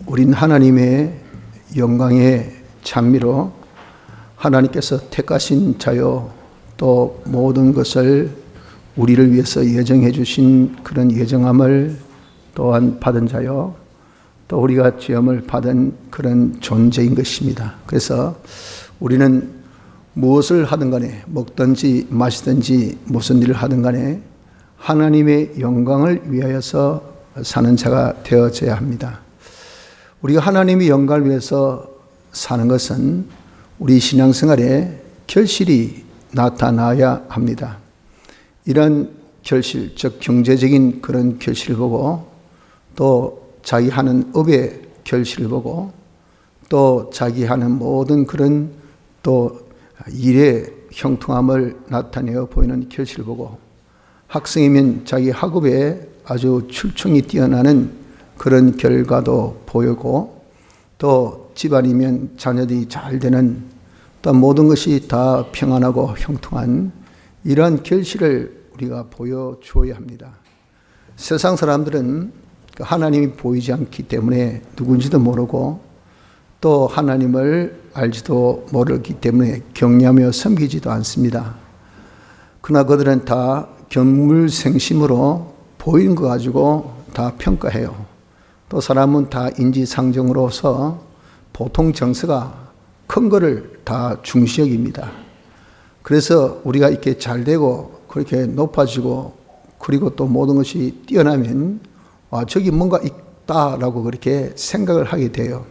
우린 하나님의 영광의 찬미로 하나님께서 택하신 자요, 또 모든 것을 우리를 위해서 예정해 주신 그런 예정함을 또한 받은 자요, 또 우리가 죄음을 받은 그런 존재인 것입니다. 그래서 우리는 무엇을 하든 간에, 먹든지 마시든지 무슨 일을 하든 간에 하나님의 영광을 위하여서 사는 자가 되어져야 합니다. 우리가 하나님의 영광을 위해서 사는 것은 우리 신앙생활에 결실이 나타나야 합니다. 이런 결실, 즉 경제적인 그런 결실을 보고, 또 자기 하는 업의 결실을 보고, 또 자기 하는 모든 그런 또 일의 형통함을 나타내어 보이는 결실을 보고, 학생이면 자기 학업에 아주 출중이 뛰어나는 그런 결과도 보이고, 또 집안이면 자녀들이 잘 되는, 또 모든 것이 다 평안하고 형통한 이러한 결실을 우리가 보여주어야 합니다. 세상 사람들은 하나님이 보이지 않기 때문에 누군지도 모르고, 또 하나님을 알지도 모르기 때문에 경외하며 섬기지도 않습니다. 그러나 그들은 다 견물생심으로 보이는 거 가지고 다 평가해요. 또 사람은 다 인지상정으로서 보통 정서가 큰 거를 다 중시 여깁니다. 그래서 우리가 이렇게 잘 되고 그렇게 높아지고, 그리고 또 모든 것이 뛰어나면 저기 뭔가 있다라고 그렇게 생각을 하게 돼요.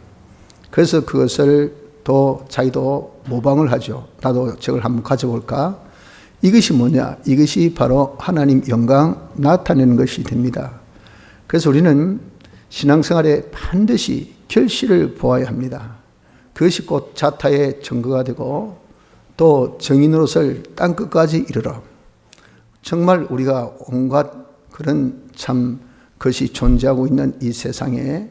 그래서 그것을 또 자기도 모방을 하죠. 나도 저걸 한번 가져볼까? 이것이 뭐냐? 이것이 바로 하나님 영광 나타내는 것이 됩니다. 그래서 우리는 신앙생활에 반드시 결실을 보아야 합니다. 그것이 곧 자타의 증거가 되고, 또 정인으로서 땅끝까지 이르러, 정말 우리가 온갖 그런 참 것이 존재하고 있는 이 세상에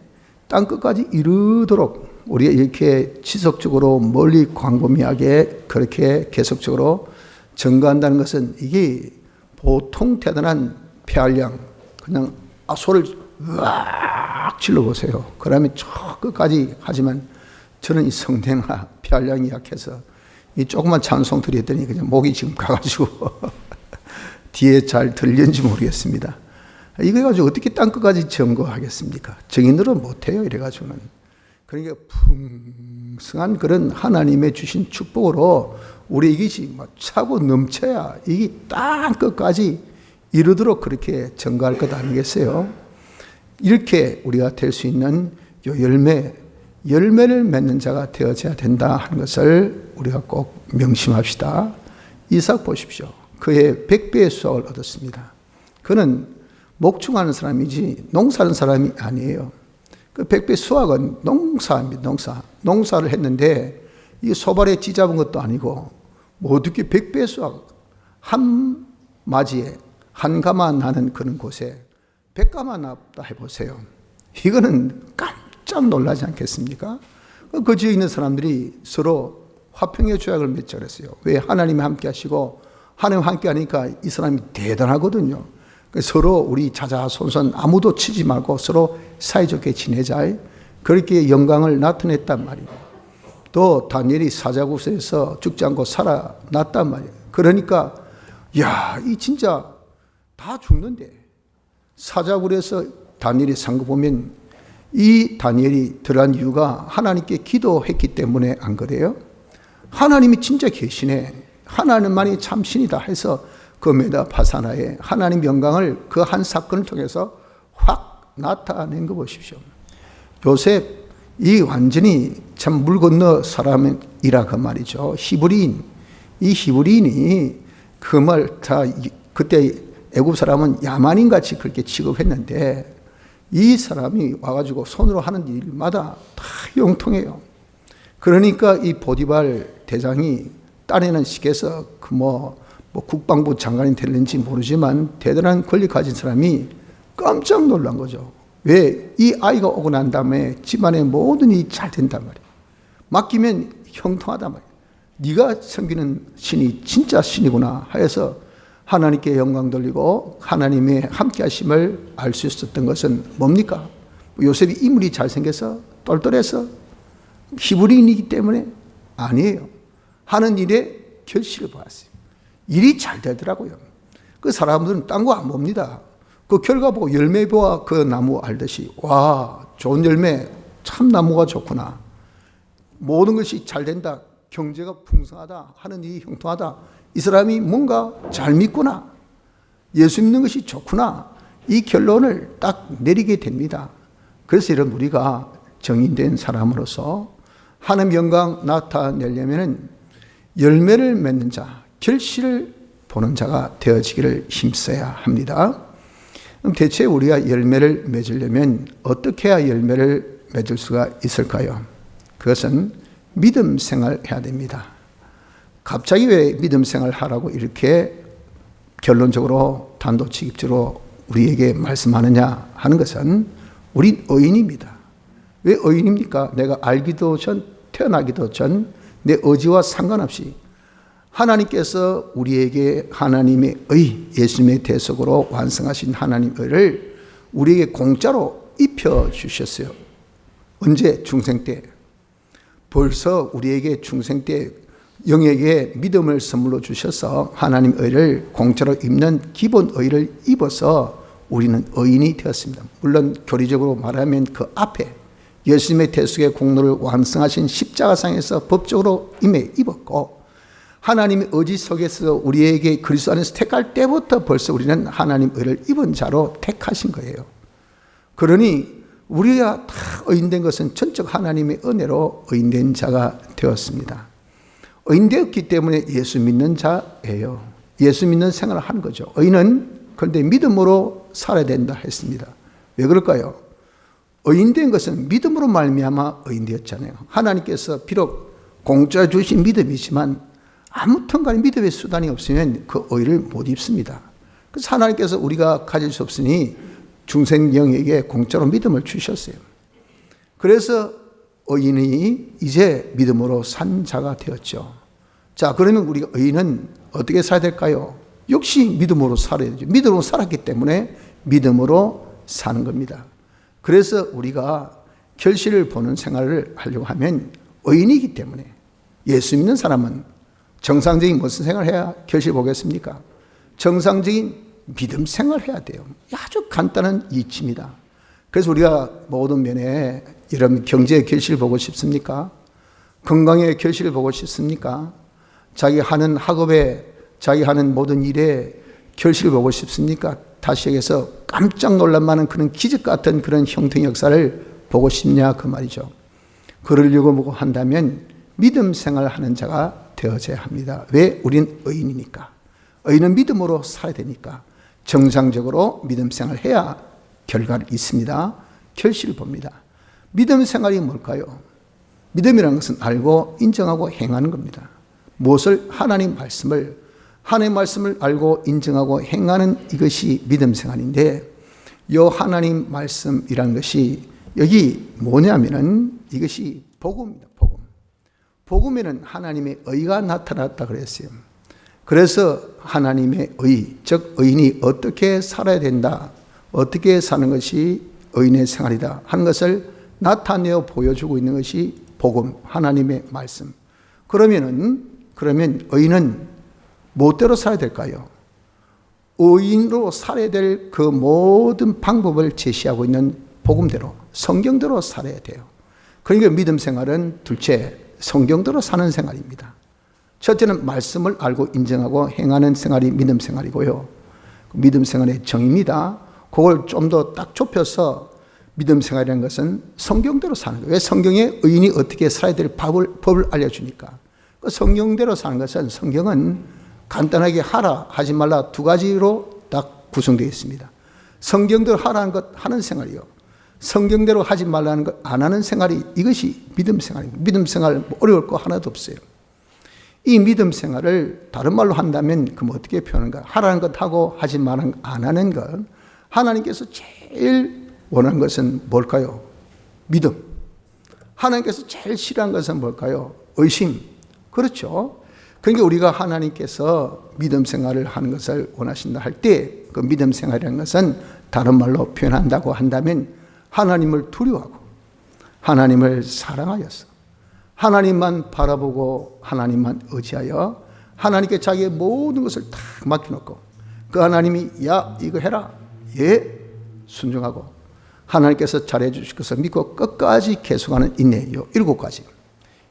땅끝까지 이르도록 우리가 이렇게 지속적으로 멀리 광범위하게 그렇게 계속적으로 증거한다는 것은, 이게 보통 대단한 폐활량, 그냥 소를 으악 질러보세요. 그러면 저 끝까지. 하지만 저는 이 성대나 폐활량이 약해서 이 조그만 찬송 드렸더니 그냥 목이 지금 가가지고 뒤에 잘 들렸는지 모르겠습니다. 이거 가지고 어떻게 땅끝까지 증거하겠습니까? 증인으로 못해요, 이래가지고는. 그러니까 풍성한 그런 하나님의 주신 축복으로 우리 이것이 차고 넘쳐야 이게 땅끝까지 이르도록 그렇게 증거할 것 아니겠어요? 이렇게 우리가 될 수 있는 요 열매를 맺는 자가 되어져야 된다 하는 것을 우리가 꼭 명심합시다. 이삭 보십시오. 그의 100배의 수확을 얻었습니다. 그는 목축하는 사람이지 농사하는 사람이 아니에요. 그 100배 수확은 농사입니다. 농사를 했는데 이 소발에 찌잡은 것도 아니고, 뭐 어떻게 100배 수확, 한 맞이에 한 가마 나는 그런 곳에 100가마 났다 해보세요. 이거는 깜짝 놀라지 않겠습니까? 그 지역에 있는 사람들이 서로 화평의 조약을 맺자 그랬어요. 왜? 하나님이 함께 하시고, 하나님 함께 하니까 이 사람이 대단하거든요. 서로 우리 자자손손 아무도 치지 말고 서로 사이좋게 지내자, 그렇게 영광을 나타냈단 말이에요. 또 다니엘이 사자굴에서 죽지 않고 살아났단 말이에요. 그러니까 야, 이 진짜 다 죽는데, 사자굴에서 다니엘이 산 거 보면 이 다니엘이 들어간 이유가 하나님께 기도했기 때문에 안 그래요? 하나님이 진짜 계시네, 하나님만이 참 신이다 해서 그 메다 파사나에 하나님 영광을 그 한 사건을 통해서 확 나타낸 거 보십시오. 요셉, 이 완전히 참 물 건너 사람이라 그 말이죠. 히브리인, 이 히브리인이 그 말 다, 그때 애굽 사람은 야만인 같이 그렇게 취급했는데, 이 사람이 와가지고 손으로 하는 일마다 다 영통해요. 그러니까 이 보디발 대장이 딴에는 시켜서 뭐 국방부 장관이 됐는지 모르지만 대단한 권리 가진 사람이 깜짝 놀란 거죠. 왜? 이 아이가 오고 난 다음에 집안의 모든 일이 잘 된단 말이에요. 맡기면 형통하단 말이에요. 네가 섬기는 신이 진짜 신이구나 하여서 하나님께 영광 돌리고 하나님의 함께 하심을 알 수 있었던 것은 뭡니까? 요셉이 인물이 잘생겨서 똘똘해서 히브리인이기 때문에 아니에요. 하는 일에 결실을 보았어요. 일이 잘 되더라고요. 그 사람들은 딴 거 안 봅니다. 그 결과 보고 열매 보아 그 나무 알듯이 와, 좋은 열매, 참 나무가 좋구나. 모든 것이 잘 된다. 경제가 풍성하다. 하는 일이 형통하다. 이 사람이 뭔가 잘 믿구나. 예수 믿는 것이 좋구나. 이 결론을 딱 내리게 됩니다. 그래서 이런 우리가 정인된 사람으로서 하나님 영광 나타내려면 열매를 맺는 자, 결실을 보는 자가 되어지기를 힘써야 합니다. 그럼 대체 우리가 열매를 맺으려면 어떻게 해야 열매를 맺을 수가 있을까요? 그것은 믿음 생활해야 됩니다. 갑자기 왜 믿음 생활하라고 이렇게 결론적으로 단도직입적으로 우리에게 말씀하느냐 하는 것은 우린 의인입니다. 왜 의인입니까? 내가 알기도 전, 태어나기도 전 내 의지와 상관없이 하나님께서 우리에게 하나님의 의, 예수님의 대속으로 완성하신 하나님의 의를 우리에게 공짜로 입혀주셨어요. 언제? 중생 때. 벌써 우리에게 중생 때 영에게 믿음을 선물로 주셔서 하나님의 의를 공짜로 입는 기본 의를 입어서 우리는 의인이 되었습니다. 물론 교리적으로 말하면 그 앞에 예수님의 대속의 공로를 완성하신 십자가상에서 법적으로 임해 입었고 하나님의 의지 속에서 우리에게 그리스도 안에서 택할 때부터 벌써 우리는 하나님의 의를 입은 자로 택하신 거예요. 그러니 우리가 다 의인된 것은 전적 하나님의 은혜로 의인된 자가 되었습니다. 의인되었기 때문에 예수 믿는 자예요. 예수 믿는 생활을 하는 거죠. 의인은 그런데 믿음으로 살아야 된다 했습니다. 왜 그럴까요? 의인된 것은 믿음으로 말미암아 의인되었잖아요. 하나님께서 비록 공짜 주신 믿음이지만 아무튼 간에 믿음의 수단이 없으면 그 의를 못 입습니다. 그래서 하나님께서 우리가 가질 수 없으니 중생영에게 공짜로 믿음을 주셨어요. 그래서 의인이 이제 믿음으로 산 자가 되었죠. 자, 그러면 우리가 의인은 어떻게 살아야 될까요? 역시 믿음으로 살아야 되죠. 믿음으로 살았기 때문에 믿음으로 사는 겁니다. 그래서 우리가 결실을 보는 생활을 하려고 하면 의인이기 때문에 예수 믿는 사람은 정상적인 무슨 생활을 해야 결실 보겠습니까? 정상적인 믿음 생활을 해야 돼요. 아주 간단한 이치입니다. 그래서 우리가 모든 면에 이런 경제의 결실 보고 싶습니까? 건강의 결실을 보고 싶습니까? 자기 하는 학업에, 자기 하는 모든 일에 결실을 보고 싶습니까? 다시 얘기해서 깜짝 놀랄만한 그런 기적 같은 그런 형통의 역사를 보고 싶냐 그 말이죠. 그러려고 한다면 믿음 생활을 하는 자가 되어져야 합니다. 왜? 우린 의인이니까. 의인은 믿음으로 살아야 되니까 정상적으로 믿음 생활을 해야 결과를 있습니다. 결실을 봅니다. 믿음 생활이 뭘까요? 믿음이라는 것은 알고 인정하고 행하는 겁니다. 무엇을? 하나님 말씀을 알고 인정하고 행하는 이것이 믿음 생활인데 이 하나님 말씀이라는 것이 여기 뭐냐면은 이것이 복음입니다. 복음. 복음에는 하나님의 의가 나타났다 그랬어요. 그래서 하나님의 의, 즉 의인이 어떻게 살아야 된다, 어떻게 사는 것이 의인의 생활이다 하는 것을 나타내어 보여주고 있는 것이 복음, 하나님의 말씀. 그러면 의인은 무엇대로 살아야 될까요? 의인으로 살아야 될 그 모든 방법을 제시하고 있는 복음대로, 성경대로 살아야 돼요. 그러니까 믿음 생활은 둘째, 성경대로 사는 생활입니다. 첫째는 말씀을 알고 인정하고 행하는 생활이 믿음 생활이고요. 믿음 생활의 정의입니다. 그걸 좀 더 딱 좁혀서 믿음 생활이라는 것은 성경대로 사는 거예요. 왜? 성경에 의인이 어떻게 살아야 될 법을 알려주니까. 그 성경대로 사는 것은 성경은 간단하게 하라, 하지 말라 두 가지로 딱 구성되어 있습니다. 성경대로 하라는 것 하는 생활이요. 성경대로 하지 말라는 것 안 하는 생활이 이것이 믿음 생활입니다. 믿음 생활 어려울 거 하나도 없어요. 이 믿음 생활을 다른 말로 한다면 그럼 어떻게 표현하는가? 하라는 것 하고 하지 말라는 것 안 하는 것. 하나님께서 제일 원하는 것은 뭘까요? 믿음. 하나님께서 제일 싫어하는 것은 뭘까요? 의심. 그렇죠. 그러니까 우리가 하나님께서 믿음 생활을 하는 것을 원하신다 할 때 그 믿음 생활이라는 것은 다른 말로 표현한다고 한다면 하나님을 두려워하고 하나님을 사랑하여서 하나님만 바라보고 하나님만 의지하여 하나님께 자기의 모든 것을 다 맡겨놓고 그 하나님이 야 이거 해라 예 순종하고 하나님께서 잘해 주실 것을 믿고 끝까지 계속하는 인내 요 7가지.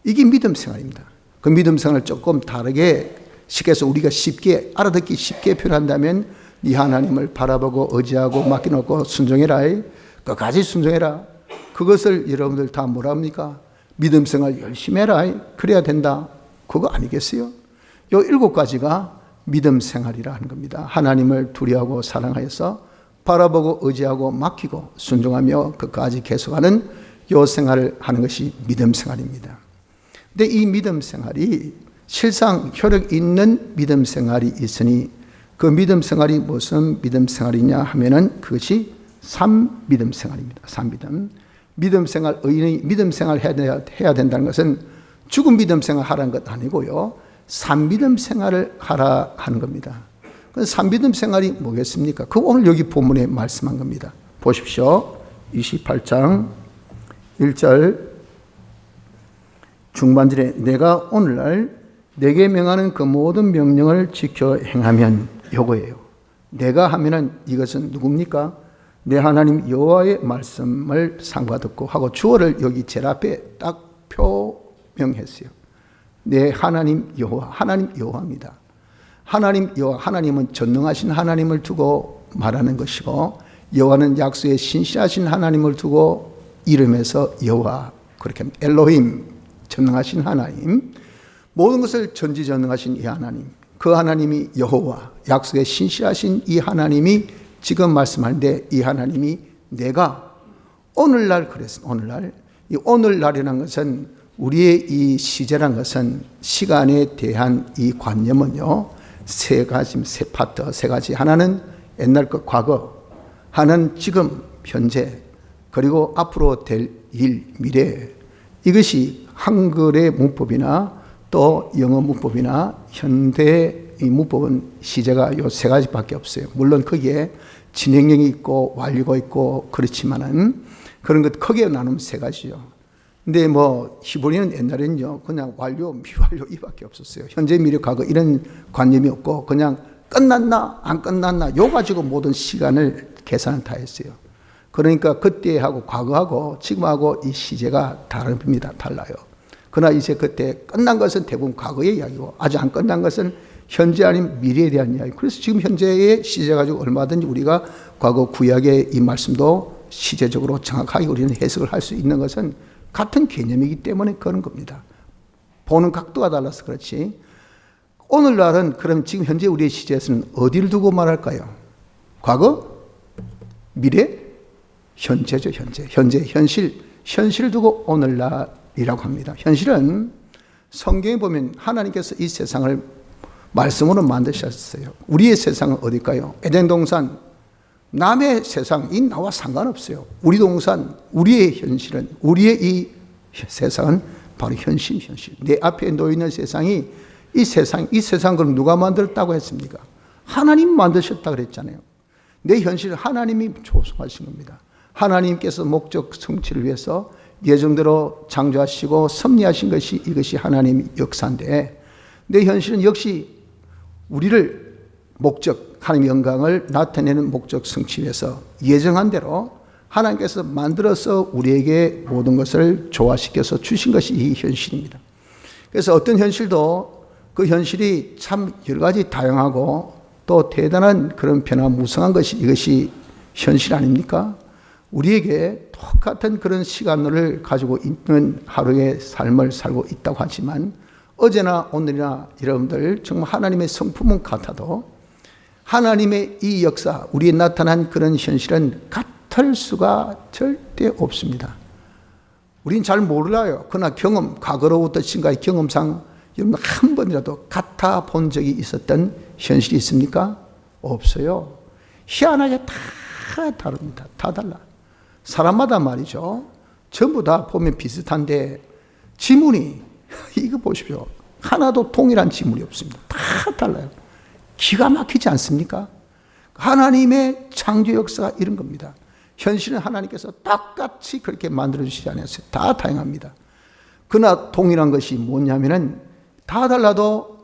이게 믿음 생활입니다. 그 믿음 생활을 조금 다르게 쉽게서 우리가 쉽게 알아듣기 쉽게 표현한다면 네 하나님을 바라보고 의지하고 맡겨놓고 순종해라 끝까지 순종해라. 그것을 여러분들 다 뭐라 합니까? 믿음 생활 열심히 해라 그래야 된다 그거 아니겠어요? 요 7가지가 믿음 생활이라 하는 겁니다. 하나님을 두려워하고 사랑하여서 바라보고 의지하고 맡기고 순종하며 끝까지 계속하는 요 생활을 하는 것이 믿음 생활입니다. 근데 이 믿음 생활이 실상 효력 있는 믿음 생활이 있으니 그 믿음 생활이 무슨 믿음 생활이냐 하면은 그것이 삼믿음 생활입니다. 삼믿음. 믿음 생활, 의인이 믿음 생활 해야 된다는 것은 죽은 믿음 생활 하라는 것 아니고요. 삼믿음 생활을 하라 하는 겁니다. 그 삼믿음 생활이 뭐겠습니까? 그 오늘 여기 본문에 말씀한 겁니다. 보십시오. 28장 1절 중반절에 내가 오늘날 내게 명하는 그 모든 명령을 지켜 행하면 요거예요. 내가 하면은 이것은 누굽니까? 내 하나님 여호와의 말씀을 상과 듣고 하고 주어를 여기 제일 앞에 딱 표명했어요. 내 하나님 여호와, 하나님 여호와입니다. 하나님 여호와, 하나님은 전능하신 하나님을 두고 말하는 것이고 여호와는 약속에 신실하신 하나님을 두고 이름에서 여호와 그렇게 엘로힘 전능하신 하나님 모든 것을 전지전능하신 이 하나님 그 하나님이 여호와 약속에 신실하신 이 하나님이 지금 말씀하는데 이 하나님이 내가 오늘날 그랬습니다. 오늘날 이 오늘날이라는 것은 우리의 이 시제란 것은 시간에 대한 이 관념은요 세 가지 세 파트 세 가지 하나는 옛날 것 과거 하나는 지금 현재 그리고 앞으로 될 일 미래 이것이 한글의 문법이나 또 영어 문법이나 현대의 문법은 시제가 요 세 가지밖에 없어요. 물론 거기에 진행형이 있고 완료가 있고 그렇지만은 그런 것 크게 나누면 세 가지죠. 근데 뭐 히브리는 옛날에는요 그냥 완료 미완료 이밖에 없었어요. 현재 미래 과거 이런 관념이 없고 그냥 끝났나 안 끝났나 요 가지고 모든 시간을 계산을 다 했어요. 그러니까 그때하고 과거하고 지금하고 이 시제가 다릅니다. 달라요. 그러나 이제 그때 끝난 것은 대부분 과거의 이야기고 아직 안 끝난 것은 현재 아닌 미래에 대한 이야기. 그래서 지금 현재의 시제 가지고 얼마든지 우리가 과거 구약의 이 말씀도 시제적으로 정확하게 우리는 해석을 할 수 있는 것은 같은 개념이기 때문에 그런 겁니다. 보는 각도가 달라서 그렇지. 오늘날은 그럼 지금 현재 우리의 시제에서는 어디를 두고 말할까요? 과거? 미래? 현재죠. 현재. 현재, 현실을 두고 오늘날이라고 합니다. 현실은 성경에 보면 하나님께서 이 세상을 말씀으로 만드셨어요. 우리의 세상은 어딜까요? 에덴 동산, 남의 세상, 이 나와 상관없어요. 우리 동산, 우리의 현실은, 우리의 이 세상은 바로 현실. 내 앞에 놓여있는 세상이 이 세상 그럼 누가 만들었다고 했습니까? 하나님 만드셨다 그랬잖아요. 내 현실은 하나님이 조성하신 겁니다. 하나님께서 목적 성취를 위해서 예정대로 창조하시고 섭리하신 것이 이것이 하나님의 역사인데 내 현실은 역시 우리를 목적, 하나님의 영광을 나타내는 목적 성취 위해서 예정한 대로 하나님께서 만들어서 우리에게 모든 것을 조화시켜서 주신 것이 이 현실입니다. 그래서 어떤 현실도 그 현실이 참 여러 가지 다양하고 또 대단한 그런 변화무쌍한 것이 이것이 현실 아닙니까? 우리에게 똑같은 그런 시간을 가지고 있는 하루의 삶을 살고 있다고 하지만 어제나 오늘이나 여러분들 정말 하나님의 성품은 같아도 하나님의 이 역사, 우리에 나타난 그런 현실은 같을 수가 절대 없습니다. 우린 잘 몰라요. 그러나 과거로부터 지금까지 경험상 여러분 한 번이라도 같아 본 적이 있었던 현실이 있습니까? 없어요. 희한하게 다 다릅니다. 다 달라. 사람마다 말이죠. 전부 다 보면 비슷한데 지문이 이거 보십시오. 하나도 동일한 지문이 없습니다. 다 달라요. 기가 막히지 않습니까? 하나님의 창조 역사가 이런 겁니다. 현실은 하나님께서 똑같이 그렇게 만들어주시지 않았어요. 다 다양합니다. 그러나 동일한 것이 뭐냐면은 다 달라도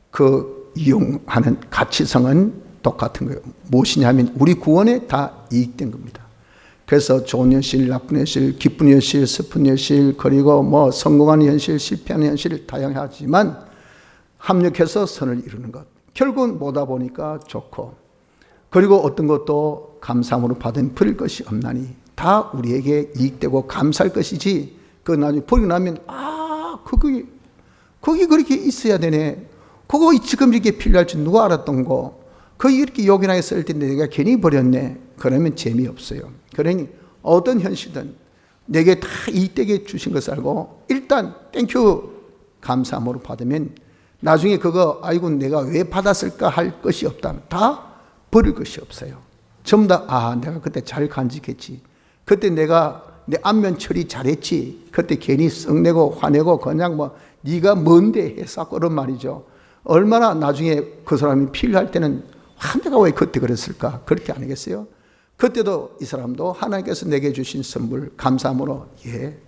그 이용하는 가치성은 똑같은 거예요. 무엇이냐면 우리 구원에 다 이익된 겁니다. 그래서 좋은 현실, 나쁜 현실, 기쁜 현실, 슬픈 현실, 그리고 뭐 성공하는 현실, 실패하는 현실 다양하지만 합력해서 선을 이루는 것. 결국은 뭐다 보니까 좋고, 그리고 어떤 것도 감사함으로 받은 버릴 것이 없나니 다 우리에게 이익되고 감사할 것이지, 그 나중에 버리고 나면 거기 그렇게 있어야 되네, 그거 지금 이렇게 필요할 줄 누가 알았던 거, 거기 이렇게 요긴하게 쓸 텐데 내가 괜히 버렸네, 그러면 재미없어요. 그러니 어떤 현실든 내게 다 이익되게 주신 것을 알고 일단 땡큐 감사함으로 받으면 나중에 그거 아이고 내가 왜 받았을까 할 것이 없다면 다 버릴 것이 없어요. 전부 다 내가 그때 잘 간직했지, 그때 내가 내 안면 처리 잘했지, 그때 괜히 썩내고 화내고 그냥 뭐 네가 뭔데 해서 그런 말이죠. 얼마나 나중에 그 사람이 필요할 때는 내가 왜 그때 그랬을까, 그렇게 아니겠어요? 그때도 이 사람도 하나님께서 내게 주신 선물 감사함으로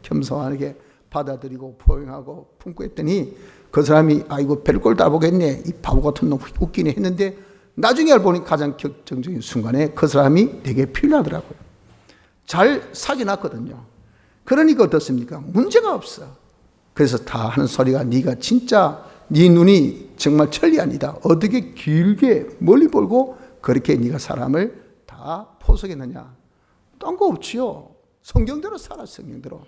겸손하게 받아들이고 포용하고 품고 했더니 그 사람이 아이고 별꼴 다 보겠네, 이 바보 같은 놈 웃기네 했는데 나중에 알고 보니 가장 결정적인 순간에 그 사람이 내게 필요하더라고요. 잘 사귀놨거든요. 그러니까 어떻습니까? 문제가 없어. 그래서 다 하는 소리가 네가 진짜 네 눈이 정말 천리아니다, 어떻게 길게 멀리 보고 그렇게 네가 사람을 다 포석했느냐. 딴 거 없지요. 성경대로 살아. 성경대로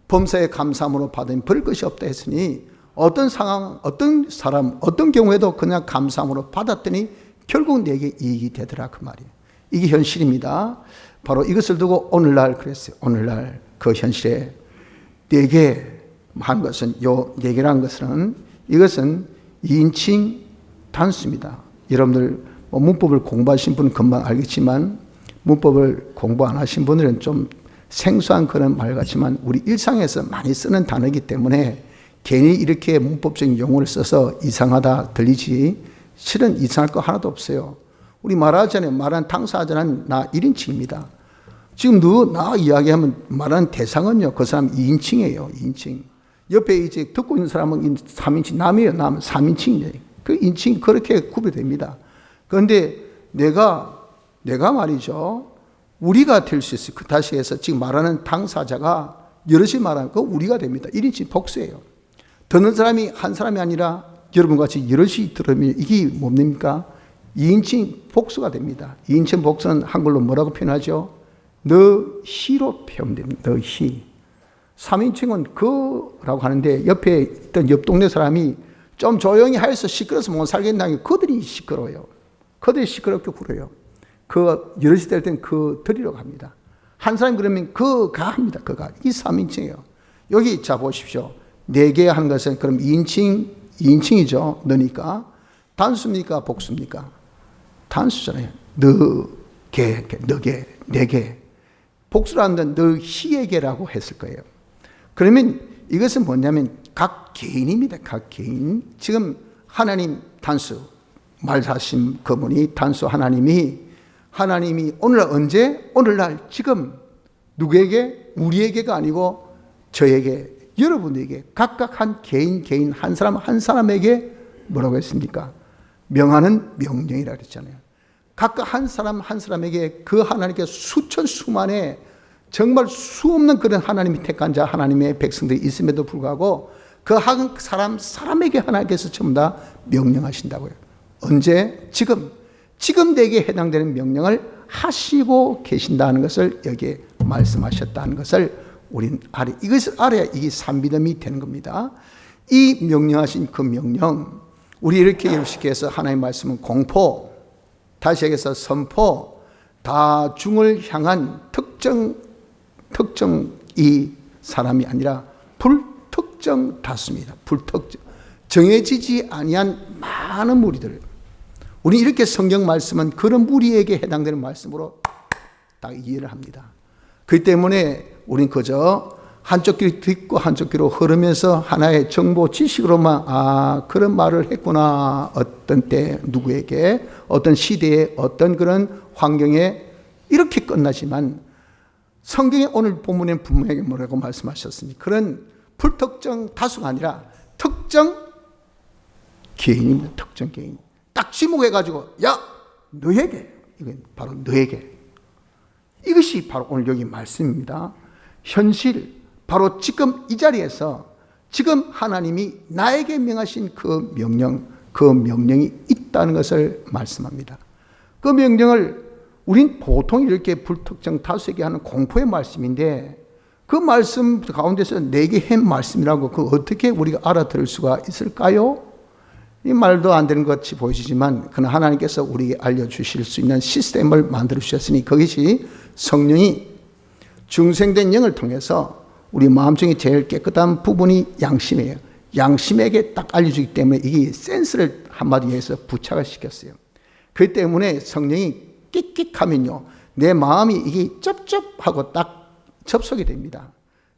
범사에 감사함으로 받으면 버릴 것이 없다 했으니 어떤 상황, 어떤 사람, 어떤 경우에도 그냥 감사함으로 받았더니 결국 내게 이익이 되더라, 그 말이에요. 이게 현실입니다. 바로 이것을 두고 오늘날 그랬어요. 오늘날 그 현실에 내게 한 것은, 요 내게란 것은, 이것은 2인칭 단수입니다. 여러분들 문법을 공부하신 분은 금방 알겠지만 문법을 공부 안 하신 분들은 좀 생소한 그런 말 같지만 우리 일상에서 많이 쓰는 단어이기 때문에 괜히 이렇게 문법적인 용어를 써서 이상하다 들리지 실은 이상할 거 하나도 없어요. 우리 말하자면 말하는 당사자는 나 1인칭입니다. 지금 나 이야기하면 말하는 대상은요, 그 사람 2인칭이에요. 2인칭. 옆에 이제 듣고 있는 사람은 3인칭, 남이에요. 남 3인칭이에요. 그 인칭 그렇게 구별됩니다. 그런데 내가 말이죠, 우리가 될 수 있어요. 다시 해서 지금 말하는 당사자가 여럿이 말하는 거 우리가 됩니다. 1인칭 복수예요. 듣는 사람이 한 사람이 아니라 여러분같이 여럿이 들으면 이게 뭡니까? 2인칭 복수가 됩니다. 2인칭 복수는 한글로 뭐라고 표현하죠? 너희로 표현됩니다. 너희. 3인칭은 그라고 하는데 옆에 있던 옆 동네 사람이 좀 조용히 해서 시끄러워서 못 살겠다는 게 그들이 시끄러워요. 그들이 시끄럽게 굴어요. 그 여럿이 될 땐 그 들이러 갑니다. 한 사람이 그러면 그가 합니다. 그가. 이 3인칭이에요. 여기 자 보십시오. 4개 한 것은 그럼 2인칭이죠. 너니까. 단수입니까? 복수입니까? 단수잖아요. 너개, 너개, 4개. 복수라는 너희에게라고 했을 거예요. 그러면 이것은 뭐냐면 각 개인입니다. 각 개인. 지금 하나님 단수, 말하신 그분이 단수 하나님이 오늘날 언제? 오늘날 지금 누구에게? 우리에게가 아니고 저에게, 여러분에게 각각 한 개인 한 사람 한 사람에게 뭐라고 했습니까? 명하는 명령이라 그랬잖아요. 각각 한 사람 한 사람에게 그 하나님께 수천 수만의 정말 수없는 그런 하나님이 택한 자 하나님의 백성들이 있음에도 불구하고 그 한 사람에게 하나님께서 전부 다 명령하신다고요. 언제? 지금 내게 해당되는 명령을 하시고 계신다는 것을 여기에 말씀하셨다는 것을 우리는 이것을 알아야 이게 산미됨이 되는 겁니다. 이 명령하신 그 명령, 우리 이렇게 쉽게 해서 하나님의 말씀은 공포, 다시 얘기해서 선포, 다중을 향한 특정 이 사람이 아니라 불특정 다수입니다. 불특정. 정해지지 아니한 많은 무리들. 우리 이렇게 성경 말씀은 그런 무리에게 해당되는 말씀으로 딱 이해를 합니다. 그렇기 때문에 우린 그저 한쪽 귀로 듣고 한쪽 귀로 흐르면서 하나의 정보 지식으로만 그런 말을 했구나. 어떤 때 누구에게 어떤 시대에 어떤 그런 환경에 이렇게 끝나지만 성경의 오늘 본문에 분명하게 뭐라고 말씀하셨습니까? 그런 불특정 다수가 아니라 특정 개인입니다. 특정 개인. 딱 지목해가지고 야 너에게, 이건 바로 너에게. 이것이 바로 오늘 여기 말씀입니다. 현실, 바로 지금 이 자리에서 지금 하나님이 나에게 명하신 그 명령, 그 명령이 있다는 것을 말씀합니다. 그 명령을 우린 보통 이렇게 불특정 다수에게 하는 공포의 말씀인데, 그 말씀 가운데서 내게 한 말씀이라고 그 어떻게 우리가 알아들을 수가 있을까요? 이 말도 안 되는 것 같이 보이시지만 그러나 하나님께서 우리에게 알려주실 수 있는 시스템을 만들어 주셨으니, 그것이 성령이 중생된 영을 통해서 우리 마음중에 제일 깨끗한 부분이 양심이에요. 양심에게 딱 알려주기 때문에 이게 센스를 한마디로 해서 부착을 시켰어요. 그 때문에 성령이 끽끽하면요, 내 마음이 이게 쩝쩝하고 딱 접속이 됩니다.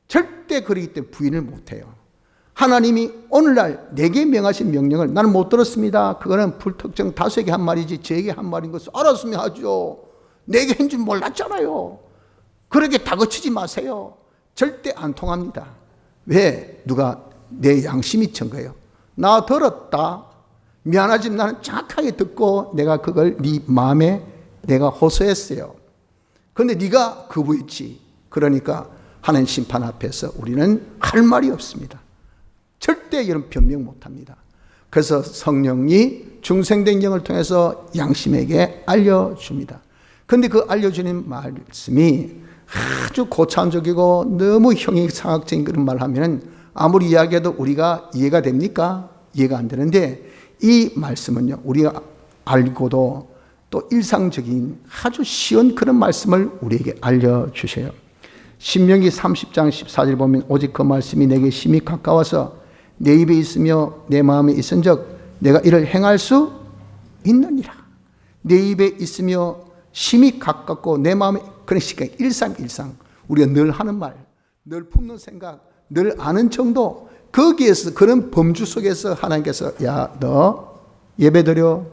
절대 그러기 때문에 부인을 못해요. 하나님이 오늘날 내게 명하신 명령을 나는 못 들었습니다. 그거는 불특정 다수에게 한 말이지 저에게 한 말인 것을 알았으면 하죠. 내게 한 줄 몰랐잖아요. 그렇게 다그치지 마세요. 절대 안 통합니다. 왜? 누가? 내 양심이 증거예요. 나 들었다. 미안하지만 나는 정확하게 듣고 내가 그걸 네 마음에 내가 호소했어요. 그런데 네가 거부했지. 그러니까 하나님 심판 앞에서 우리는 할 말이 없습니다. 절대 이런 변명 못합니다. 그래서 성령이 중생된 영을 통해서 양심에게 알려줍니다. 그런데 그 알려주는 말씀이 아주 고차원적이고 너무 형이상학적인 그런 말을 하면 아무리 이야기해도 우리가 이해가 됩니까? 이해가 안 되는데, 이 말씀은요, 우리가 알고도 또 일상적인 아주 쉬운 그런 말씀을 우리에게 알려주세요. 신명기 30장 14절 보면 오직 그 말씀이 내게 심히 가까워서 내 입에 있으며 내 마음에 있은즉 내가 이를 행할 수 있느니라. 내 입에 있으며 심히 가깝고 내 마음에, 그러니까 일상 우리가 늘 하는 말, 늘 품는 생각, 늘 아는 정도, 거기에서 그런 범주 속에서 하나님께서 야 너 예배드려,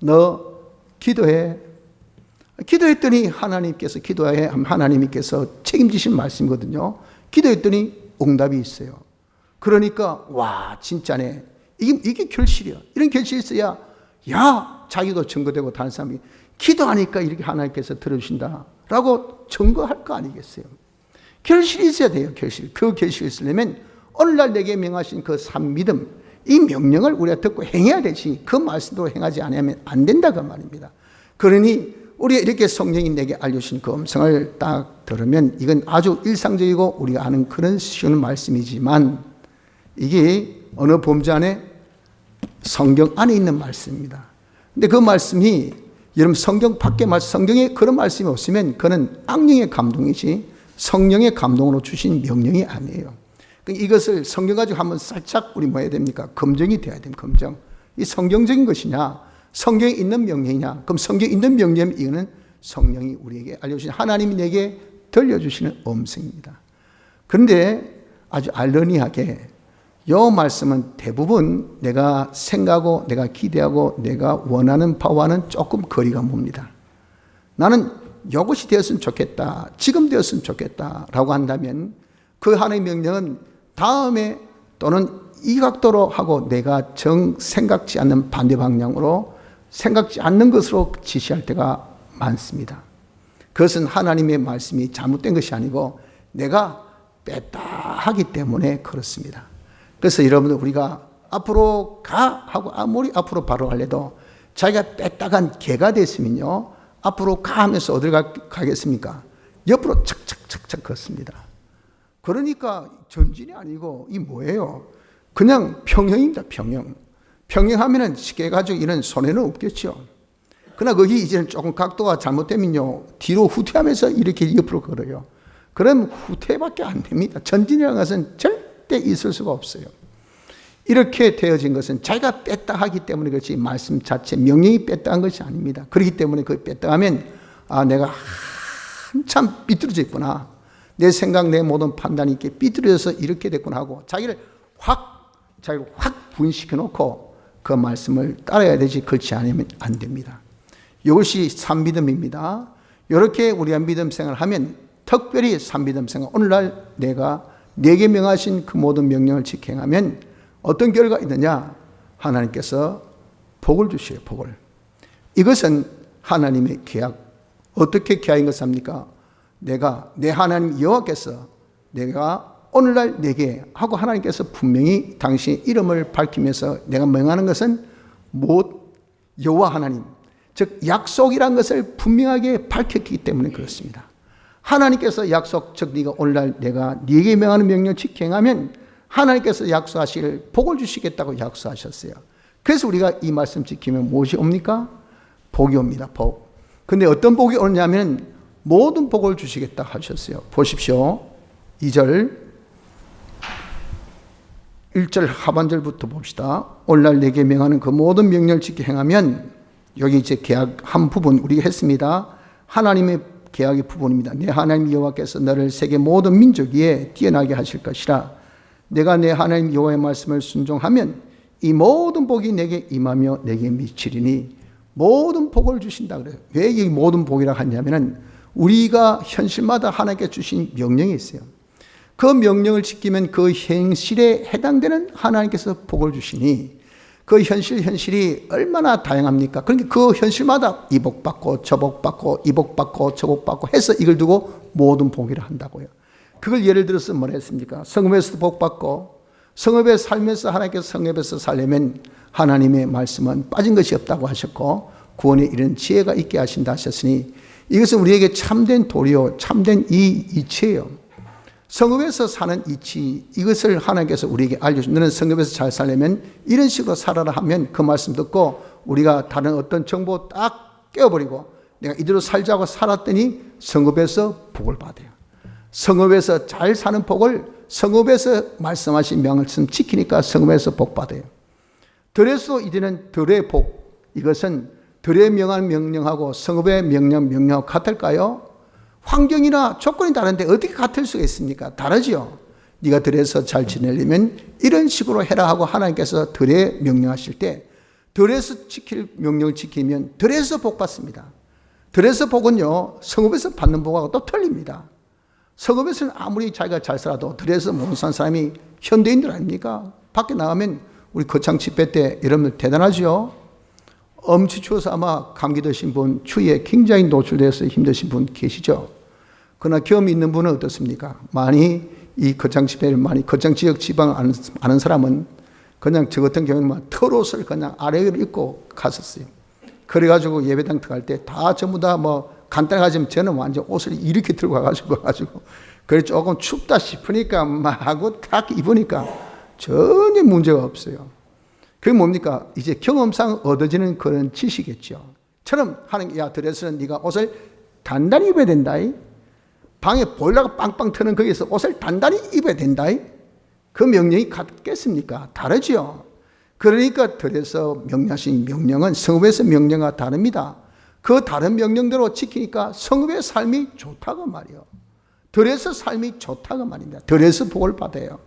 너 기도해. 기도했더니 하나님께서 기도해, 하나님께서 책임지신 말씀이거든요. 기도했더니 응답이 있어요. 그러니까 와 진짜네. 이게 결실이야. 이런 결실이 있어야 야 자기도 증거되고 다른 사람이 기도하니까 이렇게 하나님께서 들어주신다라고 증거할 거 아니겠어요. 결실이 있어야 돼요. 결실. 그 결실이 있으려면 오늘날 내게 명하신 그 산 믿음, 이 명령을 우리가 듣고 행해야 되지, 그 말씀도 행하지 않으면 안 된다 그 말입니다. 그러니 우리가 이렇게 성령이 내게 알려주신 그 음성을 딱 들으면 이건 아주 일상적이고 우리가 아는 그런 쉬운 말씀이지만 이게 어느 범주 안에? 성경 안에 있는 말씀입니다. 근데 그 말씀이 여러분 성경 밖에 성경에 그런 말씀이 없으면 그는 악령의 감동이지 성령의 감동으로 주신 명령이 아니에요. 이것을 성경 가지고 한번 살짝 우리 뭐 해야 됩니까? 검증이 돼야 됩니다. 검증. 이 성경적인 것이냐, 성경에 있는 명령이냐. 그럼 성경에 있는 명령, 이거는 성령이 우리에게 알려주신, 하나님이 내게 들려주시는 음성입니다. 그런데 아주 아이러니하게 이 말씀은 대부분 내가 생각하고 내가 기대하고 내가 원하는 바와는 조금 거리가 멉니다. 나는 이것이 되었으면 좋겠다, 지금 되었으면 좋겠다 라고 한다면 그 하나님의 명령은 다음에 또는 이 각도로 하고 내가 생각지 않는 반대 방향으로 생각지 않는 것으로 지시할 때가 많습니다. 그것은 하나님의 말씀이 잘못된 것이 아니고 내가 뺐다 하기 때문에 그렇습니다. 그래서 여러분들 우리가 앞으로 가 하고 아무리 앞으로 바로 가려도 자기가 뺐다간 개가 됐으면요 앞으로 가 하면서 어디를 가겠습니까? 옆으로 착착착착 걷습니다. 그러니까 전진이 아니고 이 뭐예요? 그냥 평형입니다. 평형하면은 쉽게 가지고 이런 손해는 없겠죠. 그러나 거기 이제는 조금 각도가 잘못되면요 뒤로 후퇴하면서 이렇게 옆으로 걸어요. 그럼 후퇴밖에 안 됩니다. 전진이라는 것은 절대 있을 수가 없어요. 이렇게 되어진 것은 자기가 뺐다 하기 때문에 그렇지 말씀 자체 명령이 뺐다 한 것이 아닙니다. 그렇기 때문에 그 뺐다 하면 아 내가 한참 삐뚤어져 있구나. 내 생각 내 모든 판단이 이렇게 삐뚤어져서 이렇게 됐구나 하고 자기를 확 부인시켜 놓고 그 말씀을 따라야 되지 그렇지 않으면 안 됩니다. 이것이 산 믿음입니다. 이렇게 우리가 믿음 생활을 하면, 특별히 삼믿음 생활, 오늘날 내가 내게 명하신 그 모든 명령을 지켜 행하면 어떤 결과가 있느냐? 하나님께서 복을 주셔요. 복을. 이것은 하나님의 계약. 어떻게 계약인 것입니까? 내가 내 하나님 여호와께서 내가 오늘날 내게 하고, 하나님께서 분명히 당신의 이름을 밝히면서 내가 명하는 것은 못 여호와 하나님, 즉 약속이란 것을 분명하게 밝혔기 때문에 그렇습니다. 하나님께서 약속, 즉 네가 오늘날 내가 네게 명하는 명령 지켜 행하면 하나님께서 약속하실 복을 주시겠다고 약속하셨어요. 그래서 우리가 이 말씀 지키면 무엇이 옵니까? 복이 옵니다. 복. 근데 어떤 복이 오냐면 모든 복을 주시겠다 하셨어요. 보십시오. 2절 1절 하반절부터 봅시다. 오늘날 내게 명하는 그 모든 명령을 지켜 행하면, 여기 이제 계약 한 부분 우리가 했습니다. 하나님의 계약의 부분입니다. 내 하나님 여호와께서 너를 세계 모든 민족 위에 뛰어나게 하실 것이라. 내가 내 하나님 여호와의 말씀을 순종하면 이 모든 복이 내게 임하며 내게 미치리니, 모든 복을 주신다 그래요. 왜 이 모든 복이라고 하냐면은 우리가 현실마다 하나님께 주신 명령이 있어요. 그 명령을 지키면 그 현실에 해당되는 하나님께서 복을 주시니, 그 현실이 얼마나 다양합니까? 그러니까 그 현실마다 이 복 받고 저 복 받고 이 복 받고 저 복 받고 해서 이걸 두고 모든 복이라 한다고요. 그걸 예를 들어서 뭐라 했습니까? 성읍에서도 복 받고, 성읍에 살면서 하나님께서 성읍에서 살려면 하나님의 말씀은 빠진 것이 없다고 하셨고, 구원에 이른 지혜가 있게 하신다 하셨으니, 이것은 우리에게 참된 도리요 참된 이치예요. 성읍에서 사는 이치, 이것을 하나님께서 우리에게 알려주신, 너는 성읍에서 잘 살려면 이런 식으로 살아라 하면 그 말씀 듣고 우리가 다른 어떤 정보 딱 깨어버리고 내가 이대로 살자고 살았더니 성읍에서 복을 받아요. 성읍에서 잘 사는 복을 성읍에서 말씀하신 말씀 지키니까 성읍에서 복 받아요. 들에서 이제는 들의 복, 이것은 들의 명한 명령하고 성읍의 명령하고 같을까요? 환경이나 조건이 다른데 어떻게 같을 수가 있습니까? 다르죠. 네가 들에서 잘 지내려면 이런 식으로 해라 하고 하나님께서 들에 명령하실 때, 들에서 지킬 명령을 지키면 들에서 복 받습니다. 들에서 복은요 성읍에서 받는 복하고 또 틀립니다. 성읍에서는 아무리 자기가 잘 살아도 들에서 못 사는 사람이 현대인들 아닙니까? 밖에 나가면 우리 거창 집회 때 여러분들 대단하죠. 엄청 추워서 아마 감기 드신 분, 추위에 굉장히 노출되어서 힘드신 분 계시죠. 그러나 경험이 있는 분은 어떻습니까? 많이 이 거창 집회를 많이, 거창 지역 지방 아는 사람은 그냥 저 같은 경우는 털옷을 그냥 아래를 입고 갔었어요. 그래가지고 예배당 들어갈 때 다 전부 다 간단하게 하지만 저는 완전 옷을 이렇게 들고 가가지고 그래 조금 춥다 싶으니까 막 하고 딱 입으니까 전혀 문제가 없어요. 그게 뭡니까? 이제 경험상 얻어지는 그런 지식이겠죠. 처럼 하는, 야, 들에서는 네가 옷을 단단히 입어야 된다. 방에 보일러가 빵빵 트는 거기서 옷을 단단히 입어야 된다. 그 명령이 같겠습니까? 다르죠. 그러니까 들에서 명령하신 명령은 성읍에서 명령과 다릅니다. 그 다른 명령대로 지키니까 성읍의 삶이 좋다고 말이요. 들에서 삶이 좋다고 말입니다. 들에서 복을 받아요.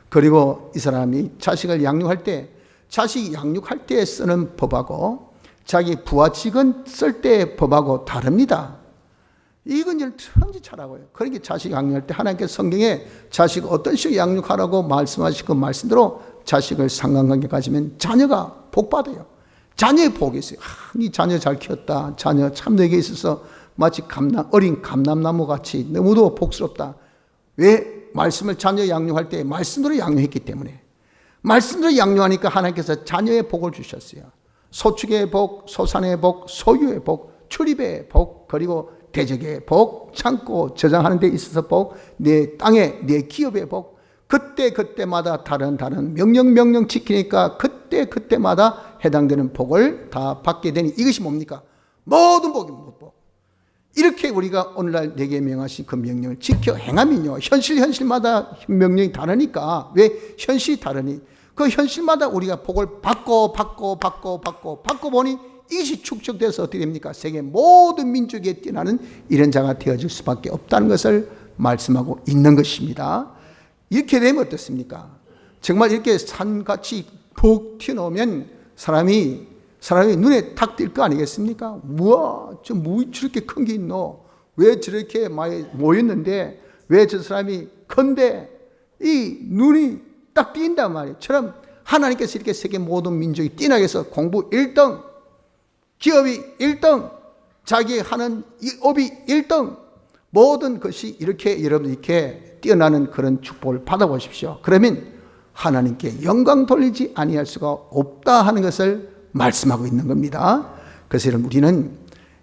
그리고 이 사람이 자식을 양육할 때, 자식 양육할 때 쓰는 법하고 자기 부하 직원 쓸 때 법하고 다릅니다. 이건 일 천지차라고요. 그러니까 자식 양육할 때 하나님께서 성경에 자식 어떤 식으로 양육하라고 말씀하신 그 말씀대로 자식을 상관관계 가지면 자녀가 복받아요. 자녀의 복이 있어요. 네 자녀 잘 키웠다. 자녀 참 너에게 있어서 마치 어린 감람나무 같이 너무도 복스럽다. 왜? 말씀을 자녀 양육할 때 말씀대로 양육했기 때문에. 말씀대로 양육하니까 하나님께서 자녀의 복을 주셨어요. 소축의 복, 소산의 복, 소유의 복, 출입의 복, 그리고 대적의 복, 창고 저장하는 데 있어서 복, 내 땅에 내 기업의 복, 그때마다 다른 명령 지키니까 그때마다 해당되는 복을 다 받게 되니, 이것이 뭡니까? 모든 복이 모든 복. 이렇게 우리가 오늘날 내게 명하신 그 명령을 지켜 행하면요, 현실마다 명령이 다르니까. 왜? 현실이 다르니 그 현실마다 우리가 복을 받고 보니 이것이 축적돼서 어떻게 됩니까? 세계 모든 민족에 뛰어나는 이런 자가 되어질 수밖에 없다는 것을 말씀하고 있는 것입니다. 이렇게 되면 어떻습니까? 정말 이렇게 산같이 푹 튀어나오면 사람이 눈에 탁 띌 거 아니겠습니까? 우와, 저 무이 저렇게 큰 게 있노? 왜 저렇게 많이 모였는데 왜 저 사람이 건데 이 눈이 딱 띈단 말이에요. 처럼 하나님께서 이렇게 세계 모든 민족이 뛰나게 해서 공부 1등, 기업이 1등, 자기 하는 이 업이 1등, 모든 것이 이렇게 여러분 이렇게 뛰어나는 그런 축복을 받아보십시오. 그러면 하나님께 영광 돌리지 아니할 수가 없다 하는 것을 말씀하고 있는 겁니다. 그래서 여러분 우리는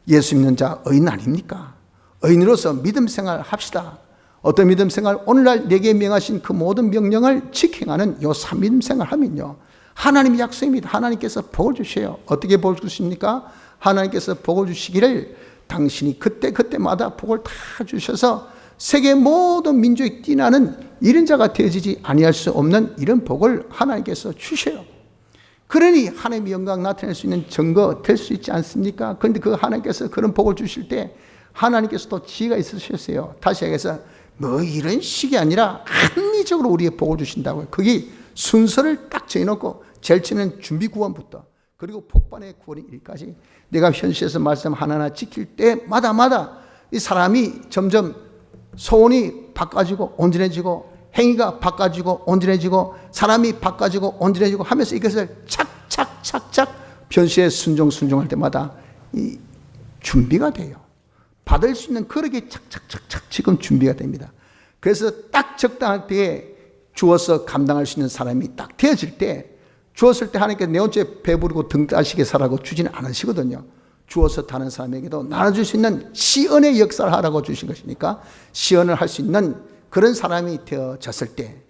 예수 믿는 자 의인 아닙니까? 의인으로서 믿음 생활 합시다. 어떤 믿음 생활? 오늘날 내게 명하신 그 모든 명령을 직행하는 요 3믿음 생활 하면요, 하나님의 약속입니다. 하나님께서 복을 주셔요. 어떻게 복을 주십니까? 하나님께서 복을 주시기를 당신이 그때마다 복을 다 주셔서 세계 모든 민족이 뛰나는 이런 자가 되어지지 아니할 수 없는 이런 복을 하나님께서 주셔요. 그러니 하나님의 영광 나타낼 수 있는 증거 될 수 있지 않습니까? 그런데 그 하나님께서 그런 복을 주실 때 하나님께서 또 지혜가 있으셨어요. 다시 얘기해서 뭐 이런 식이 아니라 합리적으로 우리에게 복을 주신다고요. 거기 순서를 딱 정해놓고 제일 처음에는 준비 구원부터 그리고 폭발의 구원의 일까지 내가 현실에서 말씀 하나하나 지킬 때마다 이 사람이 점점 소원이 바꿔지고 온전해지고 행위가 바꿔지고 온전해지고 사람이 바꿔지고 온전해지고 하면서 이것을 착착착착 변시에 순종할 때마다 이 준비가 돼요. 받을 수 있는 그릇이 착착착착 지금 준비가 됩니다. 그래서 딱 적당할 때에 주어서 감당할 수 있는 사람이 딱 되어질 때 주었을 때 하나님께서 내 혼자 배부르고 등 따시게 살라고 주지는 않으시거든요. 주어서 다른 사람에게도 나눠줄 수 있는 시恩의 역사를 하라고 주신 것이니까 시恩을 할 수 있는 그런 사람이 되어졌을 때